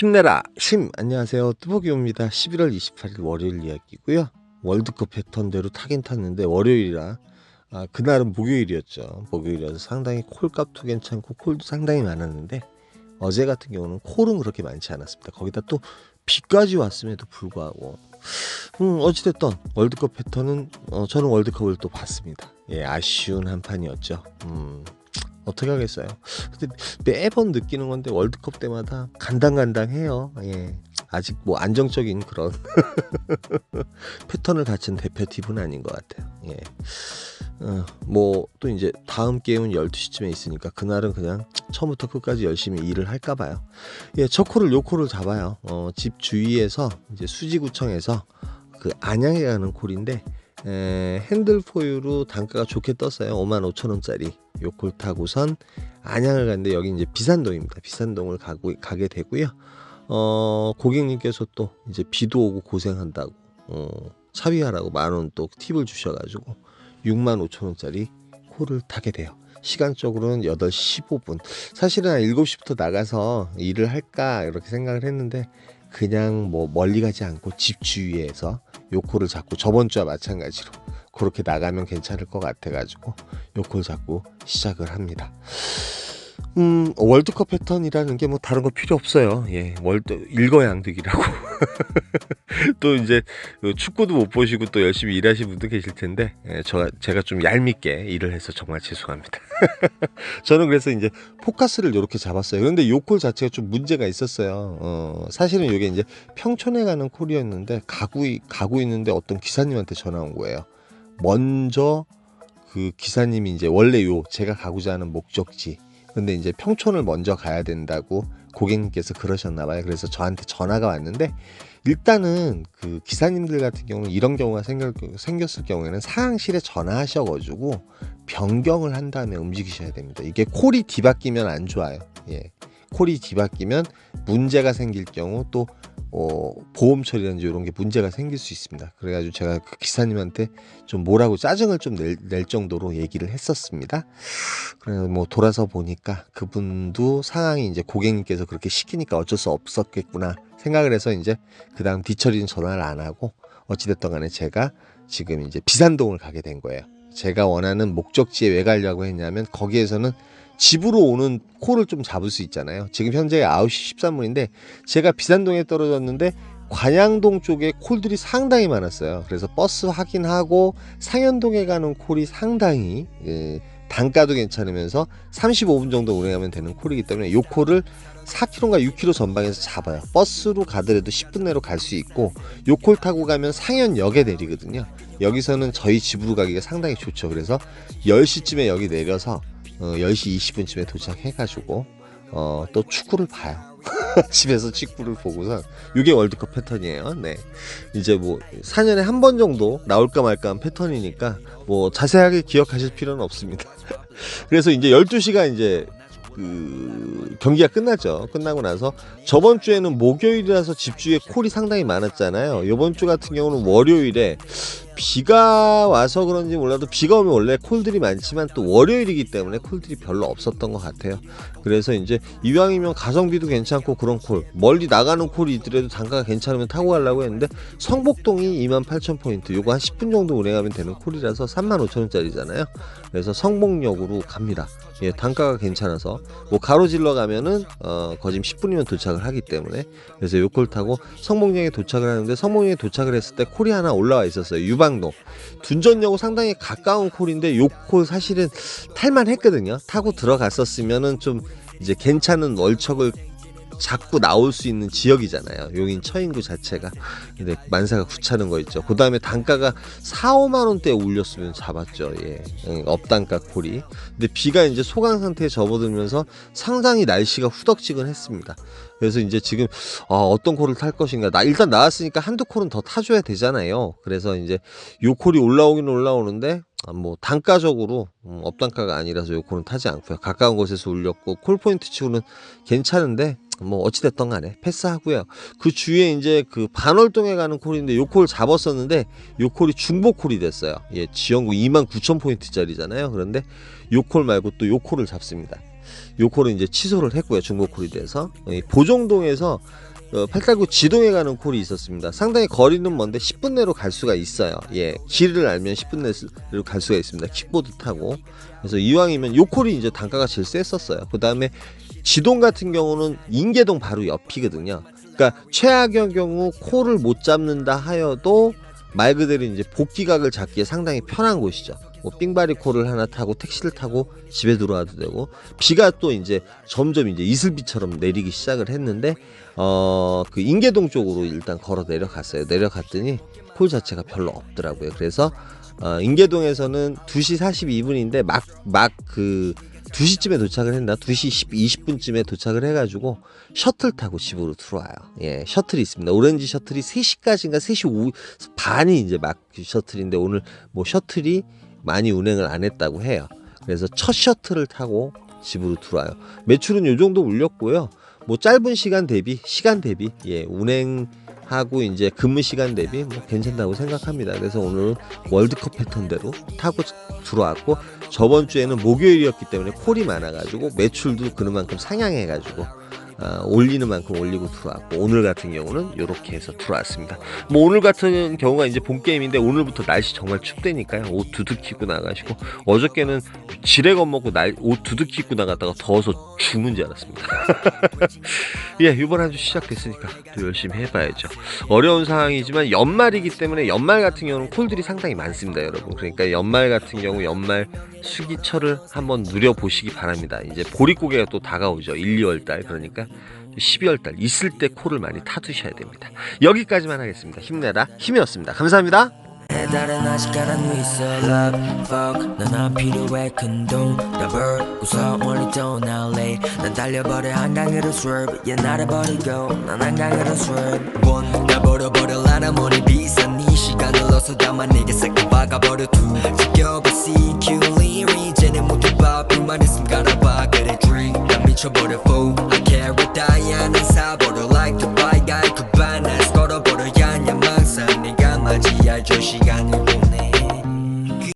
힘내라 심. 안녕하세요, 뚜벅이옵니다. 11월 28일 월요일 이야기고요. 월드컵 패턴대로 타긴 탔는데 월요일이라 그날은 목요일이었죠. 목요일이어서 상당히 콜값도 괜찮고 콜도 상당히 많았는데 어제 같은 경우는 콜은 그렇게 많지 않았습니다. 거기다 또 비까지 왔음에도 불구하고 어찌됐든 월드컵 패턴은 저는 월드컵을 또 봤습니다. 예, 아쉬운 한 판이었죠. 어떻게 하겠어요. 근데 매번 느끼는 건데 월드컵 때마다 간당간당해요. 예. 아직 뭐 안정적인 그런 패턴을 갖춘 대표팀은 아닌 것 같아요. 예. 뭐 또 이제 다음 게임은 12시쯤에 있으니까 그날은 그냥 처음부터 끝까지 열심히 일을 할까 봐요. 예, 첫 콜을 요 콜을 잡아요. 집 주위에서 이제 수지구청에서 그 안양에 가는 콜인데 핸들포유로 단가가 좋게 떴어요. 55,000원짜리 요콜 타고선 안양을 갔는데 여기 이제 비산동입니다. 비산동을 가게 되고요. 고객님께서 또 이제 비도 오고 고생한다고 차비하라고 10,000원 또 팁을 주셔가지고 65,000원짜리 콜을 타게 돼요. 시간적으로는 8시 15분. 사실은 한 7시부터 나가서 일을 할까 이렇게 생각을 했는데 그냥 뭐 멀리 가지 않고 집 주위에서 요콜을 잡고 저번 주와 마찬가지로 그렇게 나가면 괜찮을 것 같아가지고 요콜 잡고 시작을 합니다. 월드컵 패턴이라는 게 뭐 다른 거 필요 없어요. 예, 일거양득이라고. 또 이제 축구도 못 보시고 또 열심히 일하시는 분도 계실 텐데 제가 좀 얄밉게 일을 해서 정말 죄송합니다. 저는 그래서 이제 포커스를 이렇게 잡았어요. 그런데 요 콜 자체가 좀 문제가 있었어요. 사실은 이게 이제 평촌에 가는 콜이었는데 가고 있는데 어떤 기사님한테 전화 온 거예요. 먼저 그 기사님이 이제 원래 제가 가고자 하는 목적지, 근데 이제 평촌을 먼저 가야 된다고 고객님께서 그러셨나 봐요. 그래서 저한테 전화가 왔는데 일단은 그 기사님들 같은 경우는 이런 경우가 생겼을 경우에는 상황실에 전화하셔가지고 변경을 한 다음에 움직이셔야 됩니다. 이게 콜이 뒤바뀌면 안 좋아요. 예, 콜이 뒤바뀌면 문제가 생길 경우 또 보험 처리라든지 이런 게 문제가 생길 수 있습니다. 그래가지고 제가 그 기사님한테 좀 뭐라고 짜증을 좀 낼 정도로 얘기를 했었습니다. 그래서 뭐 돌아서 보니까 그분도 상황이 이제 고객님께서 그렇게 시키니까 어쩔 수 없었겠구나 생각을 해서 이제 그 다음 뒤처리는 전화를 안 하고 어찌됐든 간에 제가 지금 이제 비산동을 가게 된 거예요. 제가 원하는 목적지에 왜 가려고 했냐면 거기에서는 집으로 오는 콜을 좀 잡을 수 있잖아요. 지금 현재 9시 13분인데 제가 비산동에 떨어졌는데 관양동 쪽에 콜들이 상당히 많았어요. 그래서 버스 확인하고 상현동에 가는 콜이 상당히 단가도 괜찮으면서 35분 정도 운행하면 되는 콜이기 때문에 이 콜을 4km인가 6km 전방에서 잡아요. 버스로 가더라도 10분 내로 갈 수 있고 이 콜 타고 가면 상현역에 내리거든요. 여기서는 저희 집으로 가기가 상당히 좋죠. 그래서 10시쯤에 여기 내려서 10시 20분쯤에 도착해가지고 또 축구를 봐요. 집에서 축구를 보고서 이게 월드컵 패턴이에요. 네, 이제 뭐 4년에 한 번 정도 나올까 말까 한 패턴이니까 뭐 자세하게 기억하실 필요는 없습니다. 그래서 이제 12시가 이제 그 경기가 끝났죠. 끝나고 나서 저번 주에는 목요일이라서 집 주위에 콜이 상당히 많았잖아요. 이번 주 같은 경우는 월요일에 비가 와서 그런지 몰라도 비가 오면 원래 콜들이 많지만 또 월요일이기 때문에 콜들이 별로 없었던 것 같아요. 그래서 이제 이왕이면 가성비도 괜찮고 그런 콜, 멀리 나가는 콜이 있더라도 단가가 괜찮으면 타고 가려고 했는데 성복동이 28,000포인트, 요거 한 10분 정도 운행하면 되는 콜이라서 35,000원짜리잖아요. 그래서 성복역으로 갑니다. 예, 단가가 괜찮아서 뭐 가로질러 가면은 거짐 10분이면 도착을 하기 때문에 그래서 요 콜 타고 성복역에 도착을 하는데 성복역에 도착을 했을 때 콜이 하나 올라와 있었어요. 유방동 둔전역하고 상당히 가까운 콜인데 요 콜 사실은 탈만 했거든요. 타고 들어갔었으면은 좀 이제 괜찮은 월척을 자꾸 나올 수 있는 지역이잖아요. 용인 처인구 자체가. 근데 만사가 구차는 거 있죠. 그 다음에 단가가 4, 5만 원대에 올렸으면 잡았죠. 예, 업단가 콜이. 근데 비가 이제 소강 상태에 접어들면서 상당히 날씨가 후덕지근했습니다. 그래서 이제 지금 어떤 콜을 탈 것인가. 일단 나왔으니까 한두 콜은 더 타줘야 되잖아요. 그래서 이제 요 콜이 올라오긴 올라오는데 뭐 단가적으로 업단가가 아니라서 요 콜은 타지 않고요. 가까운 곳에서 올렸고 콜 포인트 치고는 괜찮은데 뭐 어찌됐던 간에 패스하고요. 그 주위에 이제 그 반월동에 가는 콜인데 요 콜 잡았었는데 요 콜이 중복 콜이 됐어요. 예, 지원구 29,000포인트 짜리잖아요. 그런데 요 콜 말고 또 요 콜을 잡습니다. 요 콜은 이제 취소를 했고요. 중복 콜이 돼서 보정동에서 889 지동에 가는 콜이 있었습니다. 상당히 거리는 먼데 10분 내로 갈 수가 있어요. 예, 길을 알면 10분 내로 갈 수가 있습니다. 킥보드 타고. 그래서 이왕이면 요 콜이 이제 단가가 제일 셌었어요. 그 다음에 지동 같은 경우는 인계동 바로 옆이거든요. 그러니까 최악의 경우 콜을 못 잡는다 하여도 말 그대로 이제 복귀각을 잡기에 상당히 편한 곳이죠. 뭐 삥바리 콜을 하나 타고 택시를 타고 집에 들어와도 되고, 비가 또 이제 점점 이제 이슬비처럼 내리기 시작을 했는데 그 인계동 쪽으로 일단 걸어 내려갔어요. 내려갔더니 콜 자체가 별로 없더라고요. 그래서 인계동에서는 2시 42분인데 막 그 2시쯤에 도착을 했나? 2시 20분쯤에 도착을 해가지고 셔틀 타고 집으로 들어와요. 예, 셔틀이 있습니다. 오렌지 셔틀이 3시까지인가 3시 반이 이제 막 셔틀인데 오늘 뭐 셔틀이 많이 운행을 안 했다고 해요. 그래서 첫 셔틀을 타고 집으로 들어와요. 매출은 요 정도 올렸고요. 뭐 짧은 시간 대비 예, 운행하고 이제 근무 시간 대비 뭐 괜찮다고 생각합니다. 그래서 오늘 월드컵 패턴대로 타고 들어왔고, 저번 주에는 목요일이었기 때문에 콜이 많아가지고 매출도 그만큼 상향해가지고 올리는 만큼 올리고 들어왔고, 오늘 같은 경우는 이렇게 해서 들어왔습니다. 뭐 오늘 같은 경우가 이제 본 게임인데 오늘부터 날씨 정말 춥다니까요. 옷 두둑히고 나가시고, 어저께는 지레 겁먹고 옷 두둑히고 나갔다가 더워서 죽는 줄 알았습니다. 예, 이번 한 주 시작됐으니까 또 열심히 해봐야죠. 어려운 상황이지만 연말이기 때문에 연말 같은 경우는 콜들이 상당히 많습니다, 여러분. 그러니까 연말 같은 경우 연말 수기철을 한번 누려보시기 바랍니다. 이제 보릿고개가 또 다가오죠. 1, 2월 달. 그러니까 12월 달 있을 때 콜을 많이 타두셔야 됩니다. 여기까지만 하겠습니다. 힘내라 힘이었습니다. 감사합니다. 다른 아시까란 위서 love fuck 넌 안 필요해 큰돈 더블 웃어 멀리 떠날래 난 달려버려 한강으로 swerve yeah 날아버리고 난 한강으로 swerve 나 버려버려라나 머리 비싼 네 시간을 넣어서 담아 내게 싹 박아버려 two 지겨워 CQ 리리 이제는 모두 봐 불만 있음 갈아봐 그래 drink 난 미쳐버려 fool